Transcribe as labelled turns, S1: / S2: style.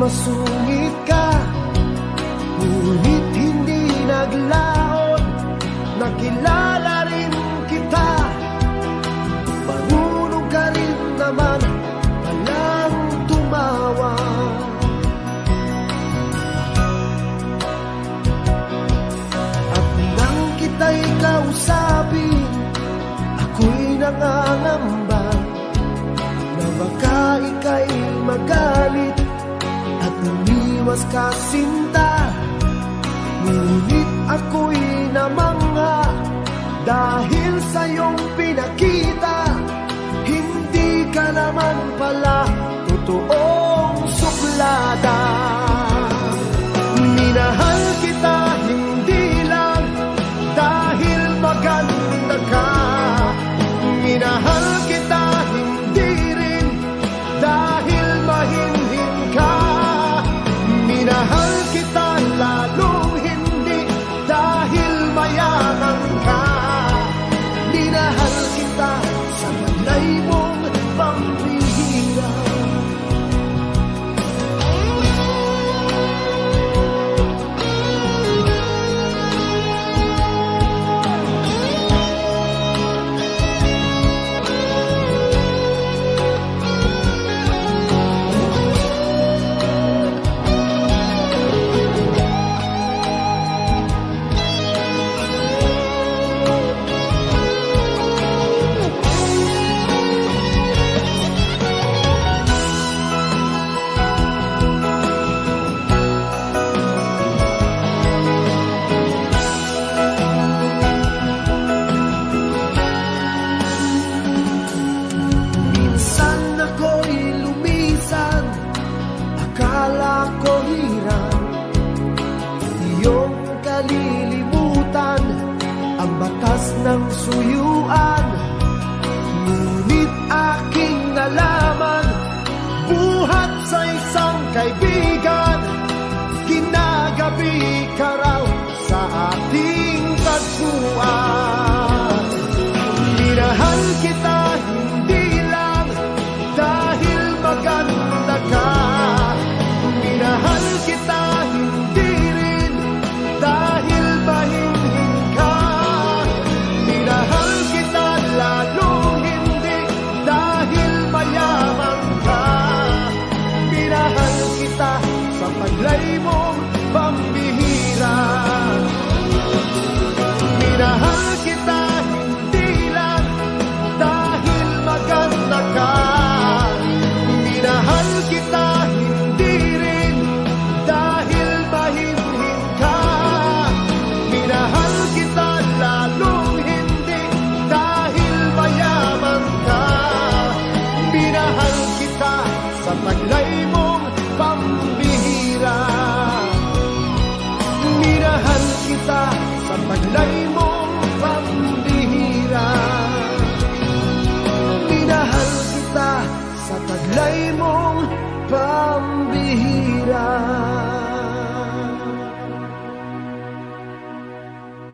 S1: masungit ka, ngunit hindi naglaon. Nakilala rin kita, marunong ka rin naman palang tumawa. At nang kita'y kausapin, ako'y nangangamba na baka ika'y magalit at umiwas ka sinta. Ngunit ako'y namangha dahil sa iyong pinakita, hindi ka naman pala totoong suplada. Minahal kita hindi lang dahil maganda ka, minahal kita hindi rin dahil mahinhin ka, minahal kita lalong hindi dahil mayaman ka, minahal kita sa taglay mong pambihira. Akala ko hirap iyong kalilimutan ang batas ng suyuan, ngunit aking nalaman buhat sa isang kaibigan, ginagabi ka raw sa ating tagpuan. Minahal kita hindi lang dahil maganda ka, minahal kita hindi rin dahil mahinhin ka, minahal kita lalong hindi dahil mayaman ka, minahal kita sa taglay mong pambihira. Minahal kita hindi lang dahil maganda ka, minahal kita hindi rin dahil mahinhin ka, minahal kita lalong hindi dahil mayaman ka, minahal kita sa taglay mong pambihira. Minahal kita sa taglay mong pambihira.